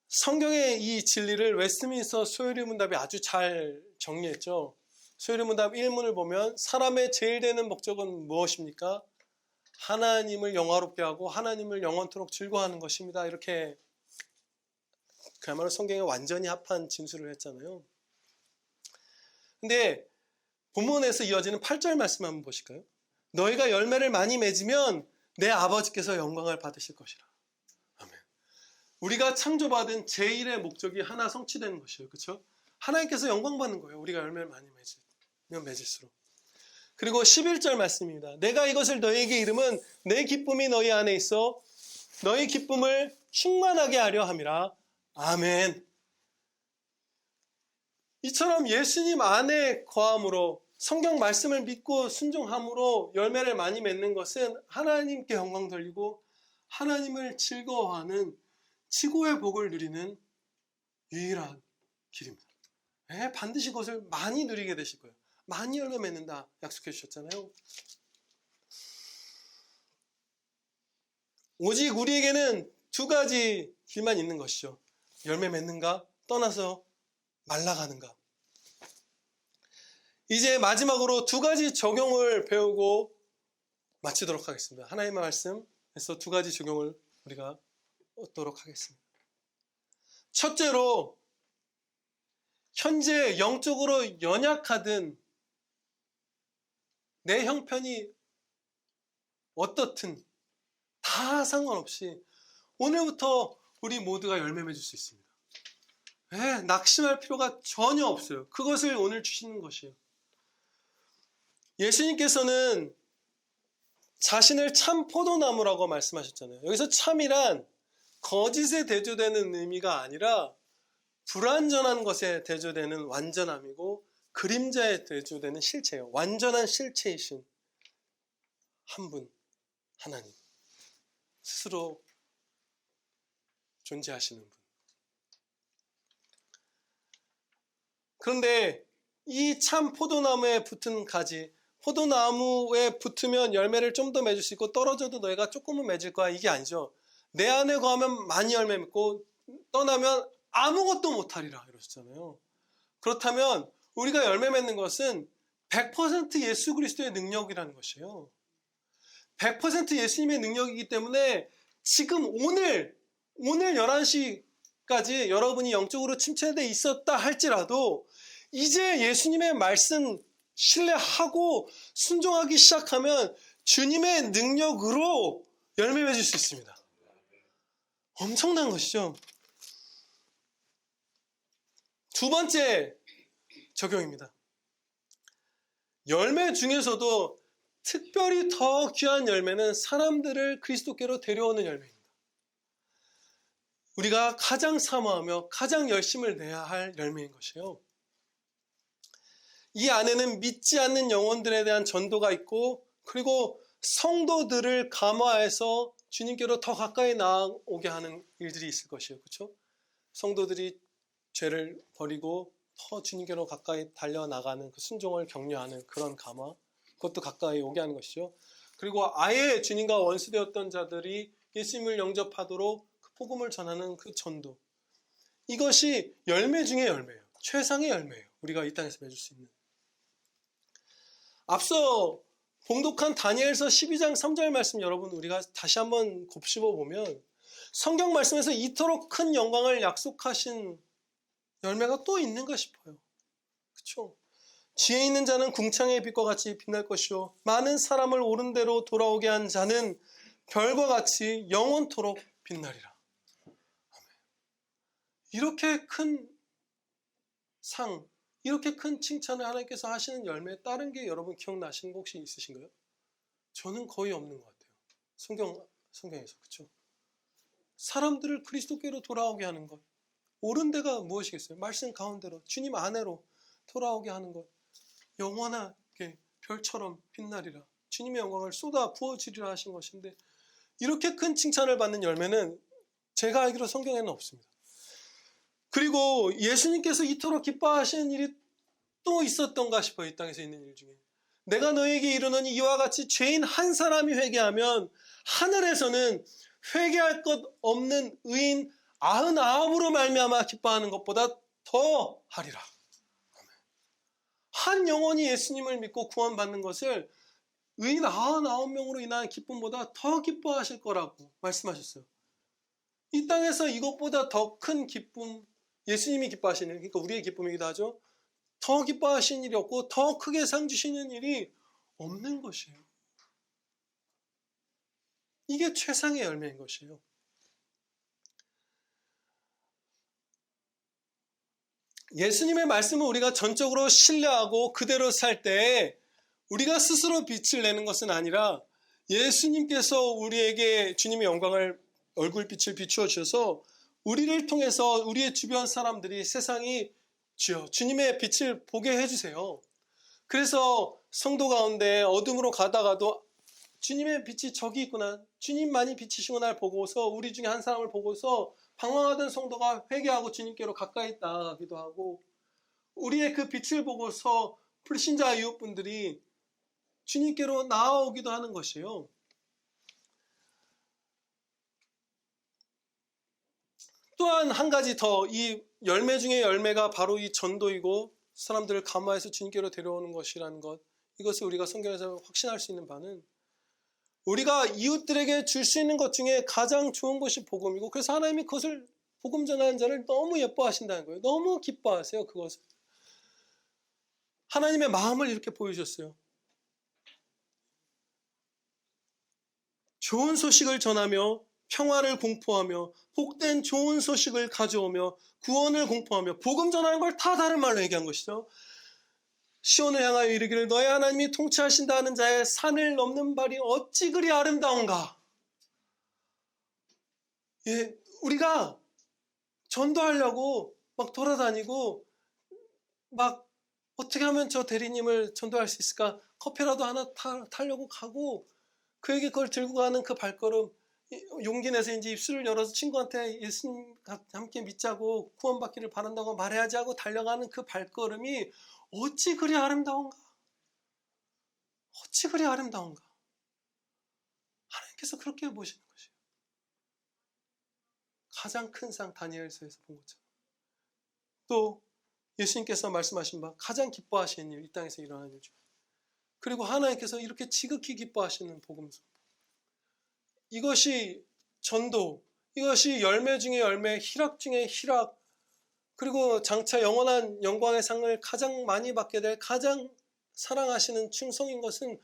성경의 이 진리를 웨스트민스터 소요리 문답이 아주 잘 정리했죠. 소요리 문답 1문을 보면 사람의 제일 되는 목적은 무엇입니까? 하나님을 영화롭게 하고 하나님을 영원토록 즐거워하는 것입니다. 이렇게 그야말로 성경에 완전히 합한 진술을 했잖아요. 근데 본문에서 이어지는 8절 말씀 한번 보실까요? 너희가 열매를 많이 맺으면 내 아버지께서 영광을 받으실 것이라. 아멘. 우리가 창조받은 제1의 목적이 하나 성취되는 것이에요. 그렇죠? 하나님께서 영광 받는 거예요. 우리가 열매를 많이 맺으면 맺을수록. 그리고 11절 말씀입니다. 내가 이것을 너희에게 이름은 내 기쁨이 너희 안에 있어 너희 기쁨을 충만하게 하려 함이라. 아멘. 이처럼 예수님 안에 거함으로 성경 말씀을 믿고 순종함으로 열매를 많이 맺는 것은 하나님께 영광 돌리고 하나님을 즐거워하는 지고의 복을 누리는 유일한 길입니다. 네, 반드시 그것을 많이 누리게 되실 거예요. 많이 열매 맺는다 약속해 주셨잖아요. 오직 우리에게는 두 가지 길만 있는 것이죠. 열매 맺는가 떠나서 말라가는가. 이제 마지막으로 두 가지 적용을 배우고 마치도록 하겠습니다. 하나님의 말씀에서 두 가지 적용을 우리가 얻도록 하겠습니다. 첫째로 현재 영적으로 연약하든 내 형편이 어떻든 다 상관없이 오늘부터 우리 모두가 열매 맺을 수 있습니다. 네, 낙심할 필요가 전혀 없어요. 그것을 오늘 주시는 것이에요. 예수님께서는 자신을 참 포도나무라고 말씀하셨잖아요. 여기서 참이란 거짓에 대조되는 의미가 아니라 불완전한 것에 대조되는 완전함이고 그림자에 대조되는 실체예요. 완전한 실체이신 한 분, 하나님. 스스로 존재하시는 분. 그런데 이 참 포도나무에 붙은 가지, 포도나무에 붙으면 열매를 좀 더 맺을 수 있고 떨어져도 너희가 조금은 맺을 거야. 이게 아니죠. 내 안에 거하면 많이 열매 맺고 떠나면 아무것도 못하리라 이러셨잖아요. 그렇다면 우리가 열매 맺는 것은 100% 예수 그리스도의 능력이라는 것이에요. 100% 예수님의 능력이기 때문에 지금 오늘 11시까지 여러분이 영적으로 침체되어 있었다 할지라도 이제 예수님의 말씀 신뢰하고 순종하기 시작하면 주님의 능력으로 열매 맺을 수 있습니다. 엄청난 것이죠. 두 번째 적용입니다. 열매 중에서도 특별히 더 귀한 열매는 사람들을 그리스도께로 데려오는 열매입니다. 우리가 가장 사모하며 가장 열심을 내야 할 열매인 것이에요. 이 안에는 믿지 않는 영혼들에 대한 전도가 있고 그리고 성도들을 감화해서 주님께로 더 가까이 나아오게 하는 일들이 있을 것이에요. 그렇죠? 성도들이 죄를 버리고 더 주님께로 가까이 달려나가는 그 순종을 격려하는 그런 감화, 그것도 가까이 오게 하는 것이죠. 그리고 아예 주님과 원수되었던 자들이 예수님을 영접하도록 그 복음을 전하는 그 전도, 이것이 열매 중의 열매예요. 최상의 열매예요. 우리가 이 땅에서 맺을 수 있는. 앞서 봉독한 다니엘서 12장 3절 말씀 여러분 우리가 다시 한번 곱씹어 보면 성경 말씀에서 이토록 큰 영광을 약속하신 열매가 또 있는가 싶어요. 그렇죠? 지혜 있는 자는 궁창의 빛과 같이 빛날 것이요 많은 사람을 옳은 대로 돌아오게 한 자는 별과 같이 영원토록 빛나리라. 아멘. 이렇게 큰 상, 이렇게 큰 칭찬을 하나님께서 하시는 열매에 다른 게 여러분 기억나시는 거 혹시 있으신가요? 저는 거의 없는 것 같아요. 성경에서. 그렇죠? 사람들을 그리스도께로 돌아오게 하는 것. 옳은 데가 무엇이겠어요? 말씀 가운데로 주님 안에로 돌아오게 하는 것. 영원하게 별처럼 빛나리라. 주님의 영광을 쏟아 부어지리라 하신 것인데 이렇게 큰 칭찬을 받는 열매는 제가 알기로 성경에는 없습니다. 그리고 예수님께서 이토록 기뻐하시는 일이 또 있었던가 싶어요. 이 땅에서 있는 일 중에. 내가 너에게 이르노니 이와 같이 죄인 한 사람이 회개하면 하늘에서는 회개할 것 없는 의인 99으로 말미암아 기뻐하는 것보다 더 하리라. 한 영혼이 예수님을 믿고 구원받는 것을 의인 99명으로 인한 기쁨보다 더 기뻐하실 거라고 말씀하셨어요. 이 땅에서 이것보다 더 큰 기쁨, 예수님이 기뻐하시는, 그러니까 우리의 기쁨이기도 하죠. 더 기뻐하시는 일이 없고 더 크게 상 주시는 일이 없는 것이에요. 이게 최상의 열매인 것이에요. 예수님의 말씀을 우리가 전적으로 신뢰하고 그대로 살 때 우리가 스스로 빛을 내는 것은 아니라 예수님께서 우리에게 주님의 영광을 얼굴빛을 비추어 주셔서 우리를 통해서 우리의 주변 사람들이 세상이 주여 주님의 빛을 보게 해주세요. 그래서 성도 가운데 어둠으로 가다가도 주님의 빛이 저기 있구나, 주님만이 비치시고 날 보고서 우리 중에 한 사람을 보고서 방황하던 성도가 회개하고 주님께로 가까이 나아가기도 하고, 우리의 그 빛을 보고서 불신자 이웃분들이 주님께로 나아오기도 하는 것이에요. 또한 한 가지 더, 이 열매 중에 열매가 바로 이 전도이고 사람들을 감화해서 주님께로 데려오는 것이라는 것, 이것을 우리가 성경에서 확신할 수 있는 바는 우리가 이웃들에게 줄 수 있는 것 중에 가장 좋은 것이 복음이고, 그래서 하나님이 그것을 복음 전하는 자를 너무 예뻐하신다는 거예요. 너무 기뻐하세요. 그것을 하나님의 마음을 이렇게 보여주셨어요. 좋은 소식을 전하며 평화를 공포하며 복된 좋은 소식을 가져오며 구원을 공포하며, 복음 전하는 걸 다 다른 말로 얘기한 것이죠. 시온을 향하여 이르기를 너의 하나님이 통치하신다 하는 자의 산을 넘는 발이 어찌 그리 아름다운가. 예, 우리가 전도하려고 막 돌아다니고 막 어떻게 하면 저 대리님을 전도할 수 있을까, 커피라도 하나 타려고 가고 그에게 그걸 들고 가는 그 발걸음, 용기 내서인지 입술을 열어서 친구한테 예수님 함께 믿자고 구원받기를 바란다고 말해야지 하고 달려가는 그 발걸음이 어찌 그리 아름다운가. 어찌 그리 아름다운가. 하나님께서 그렇게 보시는 것이에요. 가장 큰 상, 다니엘서에서 본 것처럼. 또 예수님께서 말씀하신 바 가장 기뻐하시는 일, 이 땅에서 일어나는 일 중, 그리고 하나님께서 이렇게 지극히 기뻐하시는 복음서, 이것이 전도, 이것이 열매 중에 열매, 희락 중에 희락, 그리고 장차 영원한 영광의 상을 가장 많이 받게 될 가장 사랑하시는 충성인 것은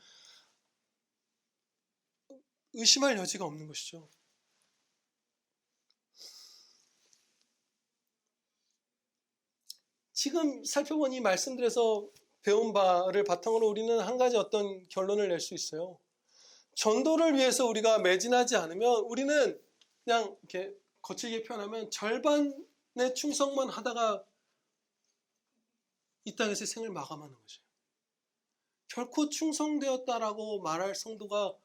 의심할 여지가 없는 것이죠. 지금 살펴본 이 말씀들에서 배운 바를 바탕으로 우리는 한 가지 어떤 결론을 낼 수 있어요. 전도를 위해서 우리가 매진하지 않으면 우리는 그냥 이렇게 거칠게 표현하면 절반의 충성만 하다가 이 땅에서 생을 마감하는 거죠. 결코 충성되었다라고 말할 성도가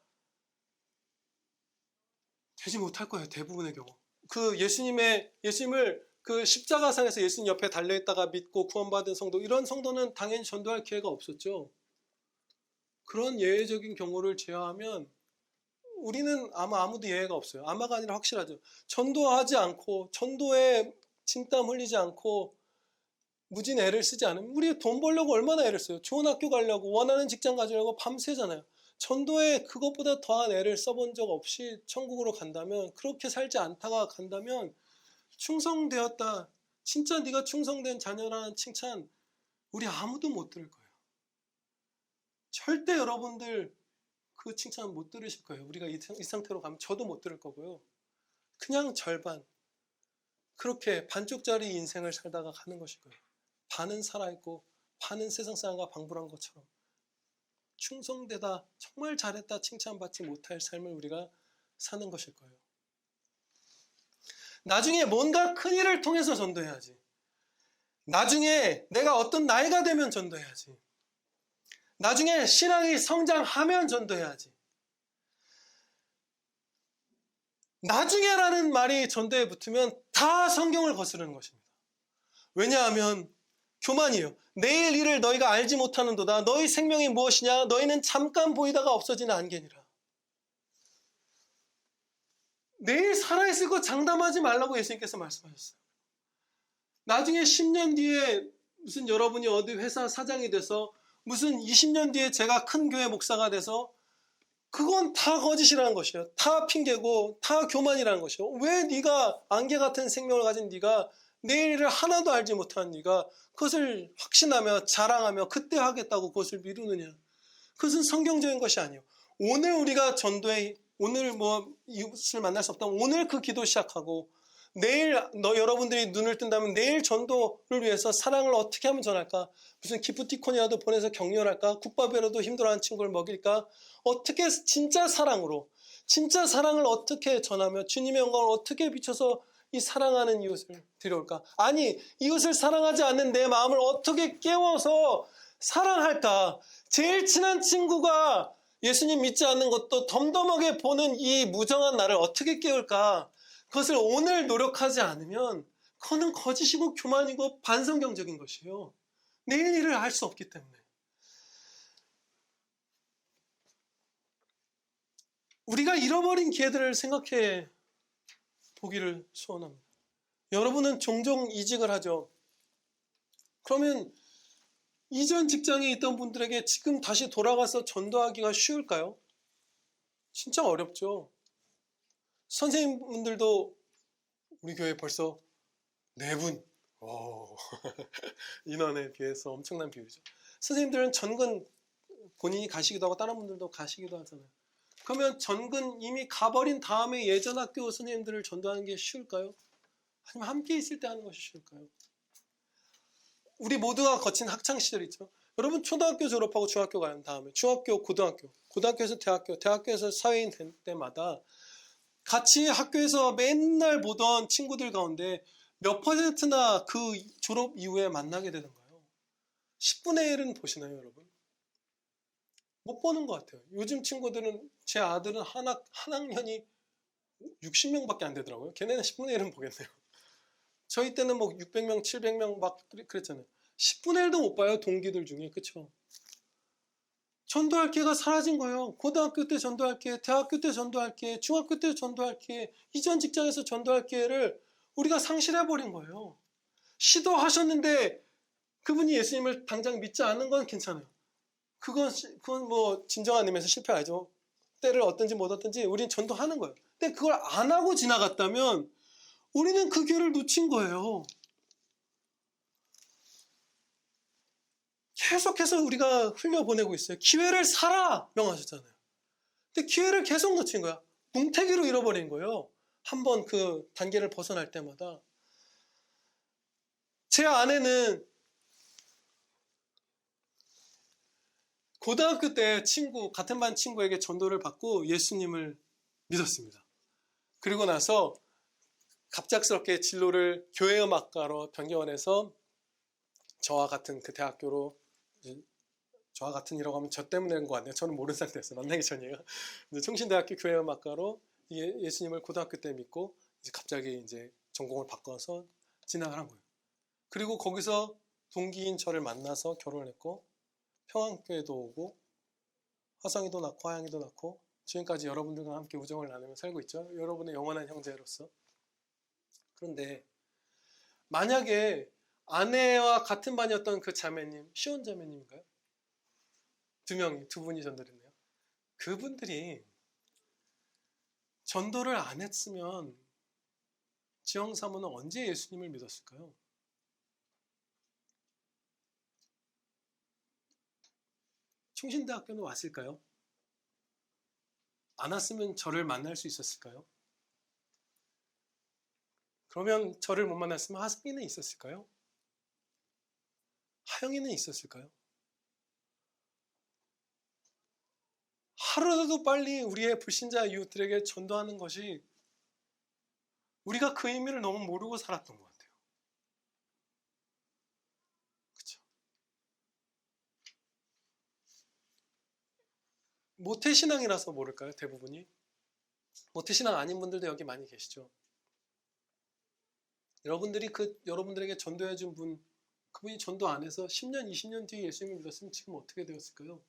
되지 못할 거예요. 대부분의 경우. 그 예수님을 그 십자가상에서 예수님 옆에 달려있다가 믿고 구원받은 성도, 이런 성도는 당연히 전도할 기회가 없었죠. 그런 예외적인 경우를 제외하면 우리는 아마 아무도 예외가 없어요. 아마가 아니라 확실하죠. 전도하지 않고, 전도에 진땀 흘리지 않고 무진 애를 쓰지 않으면, 우리 돈 벌려고 얼마나 애를 써요. 좋은 학교 가려고, 원하는 직장 가지려고 밤새잖아요. 전도에 그것보다 더한 애를 써본 적 없이 천국으로 간다면, 그렇게 살지 않다가 간다면 충성되었다, 진짜 네가 충성된 자녀라는 칭찬 우리 아무도 못 들을 거예요. 절대 여러분들 그 칭찬 못 들으실 거예요. 우리가 이 상태로 가면 저도 못 들을 거고요. 그냥 절반, 그렇게 반쪽짜리 인생을 살다가 가는 것일 거예요. 반은 살아있고 반은 세상 사람과 방불한 것처럼 충성되다, 정말 잘했다 칭찬받지 못할 삶을 우리가 사는 것일 거예요. 나중에 뭔가 큰 일을 통해서 전도해야지. 나중에 내가 어떤 나이가 되면 전도해야지. 나중에 신앙이 성장하면 전도해야지. 나중에라는 말이 전도에 붙으면 다 성경을 거스르는 것입니다. 왜냐하면 교만이에요. 내일 일을 너희가 알지 못하는도다. 너희 생명이 무엇이냐? 너희는 잠깐 보이다가 없어지는 안개니라. 내일 살아있을 것 장담하지 말라고 예수님께서 말씀하셨어요. 나중에 10년 뒤에 무슨 여러분이 어디 회사 사장이 돼서, 무슨 20년 뒤에 제가 큰 교회 목사가 돼서, 그건 다 거짓이라는 것이에요. 다 핑계고 다 교만이라는 것이에요. 왜 네가 안개 같은 생명을 가진 네가 내일을 하나도 알지 못하는 네가 그것을 확신하며 자랑하며 그때 하겠다고 그것을 미루느냐. 그것은 성경적인 것이 아니에요. 오늘 우리가 전도에, 오늘 뭐 이웃을 만날 수 없다면 오늘 그 기도 시작하고, 내일 여러분들이 눈을 뜬다면 내일 전도를 위해서 사랑을 어떻게 하면 전할까? 무슨 기프티콘이라도 보내서 격려할까? 국밥이라도 힘들어하는 친구를 먹일까? 어떻게 진짜 사랑을 어떻게 전하며 주님의 영광을 어떻게 비춰서 이 사랑하는 이웃을 데려올까? 아니, 이웃을 사랑하지 않는 내 마음을 어떻게 깨워서 사랑할까? 제일 친한 친구가 예수님 믿지 않는 것도 덤덤하게 보는 이 무정한 나를 어떻게 깨울까? 그것을 오늘 노력하지 않으면 그거는 거짓이고 교만이고 반성경적인 것이에요. 내일 일을 할 수 없기 때문에. 우리가 잃어버린 기회들을 생각해 보기를 소원합니다. 여러분은 종종 이직을 하죠. 그러면 이전 직장에 있던 분들에게 지금 다시 돌아가서 전도하기가 쉬울까요? 진짜 어렵죠. 선생님분들도 우리 교회 벌써 4분. 인원에 비해서 엄청난 비율이죠. 선생님들은 전근 본인이 가시기도 하고 다른 분들도 가시기도 하잖아요. 그러면 전근 이미 가버린 다음에 예전 학교 선생님들을 전도하는 게 쉬울까요? 아니면 함께 있을 때 하는 것이 쉬울까요? 우리 모두가 거친 학창시절 있죠. 여러분 초등학교 졸업하고 중학교 가는 다음에 중학교, 고등학교에서 대학교, 대학교에서 사회인 될 때마다 같이 학교에서 맨날 보던 친구들 가운데 몇 %나 그 졸업 이후에 만나게 되는가요? 10분의 1은 보시나요, 여러분? 못 보는 것 같아요. 요즘 친구들은, 제 아들은 한 학년이 60명밖에 안 되더라고요. 걔네는 10분의 1은 보겠네요. 저희 때는 뭐 600명, 700명 막 그랬잖아요. 10분의 1도 못 봐요, 동기들 중에. 그쵸? 전도할 기회가 사라진 거예요. 고등학교 때 전도할 기회, 대학교 때 전도할 기회, 중학교 때 전도할 기회, 이전 직장에서 전도할 기회를 우리가 상실해버린 거예요. 시도하셨는데 그분이 예수님을 당장 믿지 않는 건 괜찮아요. 그건 뭐 진정한 의미에서 실패 아니죠. 때를 얻든지 못 얻든지 우리는 전도하는 거예요. 근데 그걸 안 하고 지나갔다면 우리는 그 기회를 놓친 거예요. 계속해서 우리가 흘려보내고 있어요. 기회를 사라 명하셨잖아요. 근데 기회를 계속 놓친 거야. 뭉태기로 잃어버린 거예요. 한번 그 단계를 벗어날 때마다. 제 아내는 고등학교 때 같은 반 친구에게 전도를 받고 예수님을 믿었습니다. 그리고 나서 갑작스럽게 진로를 교회음악가로 변경을 해서 저와 같은 그 대학교로, 저와 같은이라고 하면 저 때문에 된 거 같네요. 저는 모르는 상태였어요. 만나기 전이에요. 총신대학교 교회음악가로 예수님을 고등학교 때 믿고 이제 갑자기 이제 전공을 바꿔서 진학을 한 거예요. 그리고 거기서 동기인 저를 만나서 결혼을 했고 평안교회도 오고 화성이도 낳고 하양이도 낳고 지금까지 여러분들과 함께 우정을 나누며 살고 있죠. 여러분의 영원한 형제로서. 그런데 만약에 아내와 같은 반이었던 그 자매님, 시온 자매님인가요? 두 분이 전도를 했네요. 그분들이 전도를 안 했으면 지영 사모는 언제 예수님을 믿었을까요? 충신대학교는 왔을까요? 안 왔으면 저를 만날 수 있었을까요? 그러면 저를 못 만났으면 하성이는 있었을까요? 하영이는 있었을까요? 하루라도 빨리 우리의 불신자 이웃들에게 전도하는 것이 우리가 그 의미를 너무 모르고 살았던 것 같아요. 그렇죠? 모태신앙이라서 모를까요? 대부분이. 모태신앙 아닌 분들도 여기 많이 계시죠. 여러분들에게 전도해준 분, 그분이 전도 안 해서 10년, 20년 뒤에 예수님을 믿었으면 지금 어떻게 되었을까요?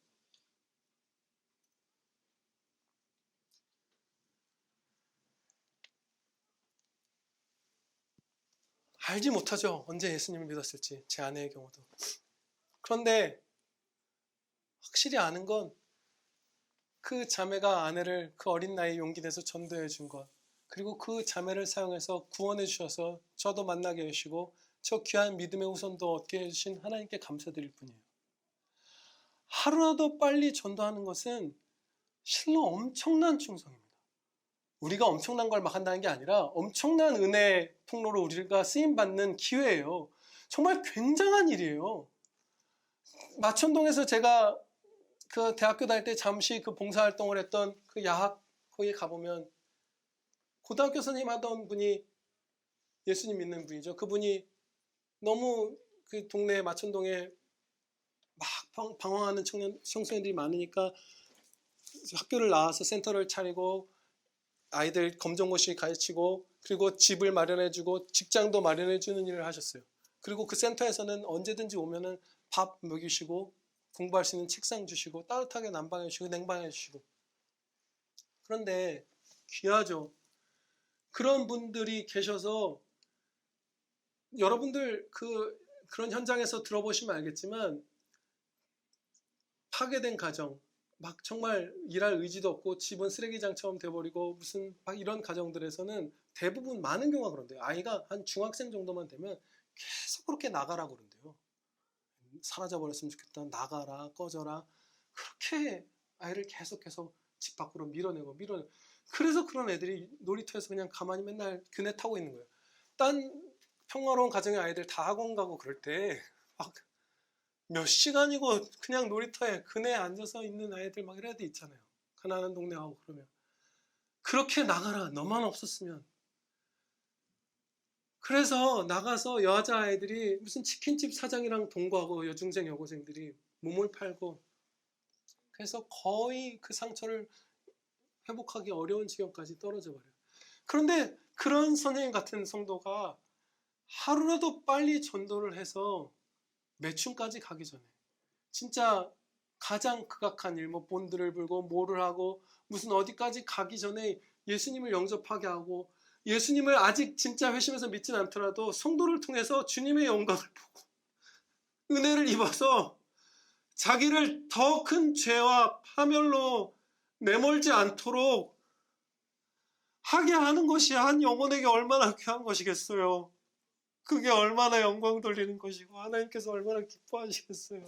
알지 못하죠. 언제 예수님을 믿었을지. 제 아내의 경우도. 그런데 확실히 아는 건 그 자매가 아내를 그 어린 나이에 용기 내서 전도해 준 것, 그리고 그 자매를 사용해서 구원해 주셔서 저도 만나게 해주시고 저 귀한 믿음의 후손도 얻게 해주신 하나님께 감사드릴 뿐이에요. 하루라도 빨리 전도하는 것은 실로 엄청난 충성입니다. 우리가 엄청난 걸 막 한다는 게 아니라 엄청난 은혜 통로로 우리가 쓰임받는 기회예요. 정말 굉장한 일이에요. 마천동에서 제가 그 대학교 다닐 때 잠시 그 봉사활동을 했던 그 야학 거기에 가보면 고등학교 선생님 하던 분이 예수님 믿는 분이죠. 그분이 너무 그 동네 마천동에 막 방황하는 청소년들이 많으니까 학교를 나와서 센터를 차리고 아이들 검정고시 가르치고 그리고 집을 마련해주고 직장도 마련해주는 일을 하셨어요. 그리고 그 센터에서는 언제든지 오면은 밥 먹이시고 공부할 수 있는 책상 주시고 따뜻하게 난방해 주시고 냉방해 주시고. 그런데 귀하죠. 그런 분들이 계셔서 여러분들 그런 현장에서 들어보시면 알겠지만 파괴된 가정, 막 정말 일할 의지도 없고 집은 쓰레기장처럼 돼버리고 무슨 막 이런 가정들에서는 대부분 많은 경우가 그런데요. 아이가 한 중학생 정도만 되면 계속 그렇게 나가라고 그런대요. 사라져버렸으면 좋겠다. 나가라, 꺼져라. 그렇게 아이를 계속해서 집 밖으로 밀어내고. 그래서 그런 애들이 놀이터에서 그냥 가만히 맨날 그네 타고 있는 거예요. 딴 평화로운 가정의 아이들 다 학원 가고 그럴 때 막 몇 시간이고 그냥 놀이터에 그네 앉아서 있는 아이들 막 이래야 돼 있잖아요. 가난한 동네 하고 그러면. 그렇게 나가라. 너만 없었으면. 그래서 나가서 여자아이들이 무슨 치킨집 사장이랑 동거하고 여중생 여고생들이 몸을 팔고 그래서 거의 그 상처를 회복하기 어려운 지경까지 떨어져 버려요. 그런데 그런 선생님 같은 성도가 하루라도 빨리 전도를 해서 매춘까지 가기 전에 진짜 가장 극악한 일, 뭐 본드를 불고 뭐를 하고 무슨 어디까지 가기 전에 예수님을 영접하게 하고 예수님을 아직 진짜 회심해서 믿진 않더라도 성도를 통해서 주님의 영광을 보고 은혜를 입어서 자기를 더 큰 죄와 파멸로 내몰지 않도록 하게 하는 것이 한 영혼에게 얼마나 귀한 것이겠어요. 그게 얼마나 영광 돌리는 것이고 하나님께서 얼마나 기뻐하시겠어요.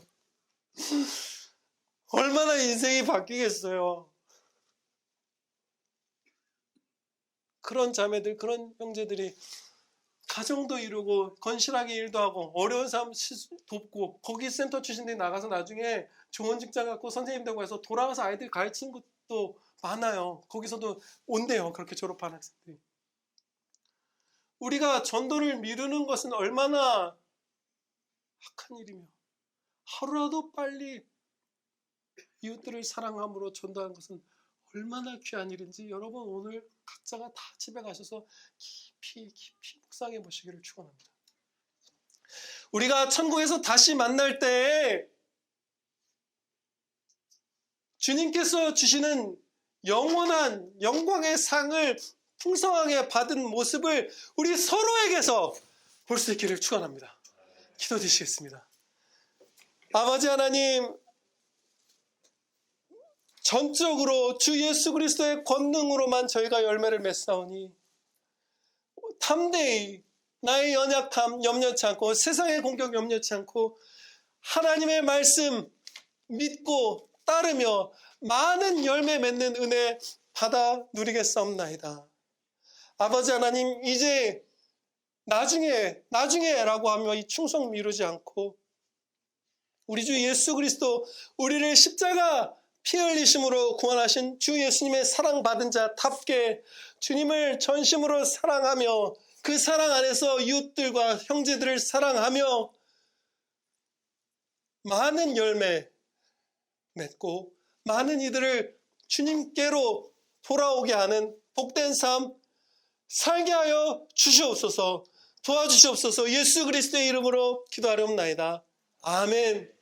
얼마나 인생이 바뀌겠어요. 그런 자매들, 그런 형제들이 가정도 이루고 건실하게 일도 하고 어려운 사람 돕고 거기 센터 출신들이 나가서 나중에 좋은 직장 갖고 선생님 되고 해서 돌아와서 아이들 가르치는 것도 많아요. 거기서도 온대요. 그렇게 졸업한 학생들이. 우리가 전도를 미루는 것은 얼마나 악한 일이며 하루라도 빨리 이웃들을 사랑함으로 전도하는 것은 얼마나 귀한 일인지 여러분 오늘 각자가 다 집에 가셔서 깊이 묵상해 보시기를 축원합니다. 우리가 천국에서 다시 만날 때 주님께서 주시는 영원한 영광의 상을 풍성하게 받은 모습을 우리 서로에게서 볼 수 있기를 축원합니다. 기도드리시겠습니다. 아버지 하나님, 전적으로 주 예수 그리스도의 권능으로만 저희가 열매를 맺사오니 담대히 나의 연약함 염려치 않고 세상의 공격 염려치 않고 하나님의 말씀 믿고 따르며 많은 열매 맺는 은혜 받아 누리겠사옵나이다. 아버지 하나님, 이제 나중에라고 하며 이 충성 미루지 않고 우리 주 예수 그리스도 우리를 십자가 피 흘리심으로 구원하신 주 예수님의 사랑받은 자답게 주님을 전심으로 사랑하며 그 사랑 안에서 이웃들과 형제들을 사랑하며 많은 열매 맺고 많은 이들을 주님께로 돌아오게 하는 복된 삶 살게 하여 주시옵소서. 도와주시옵소서. 예수 그리스도의 이름으로 기도하렵나이다. 아멘.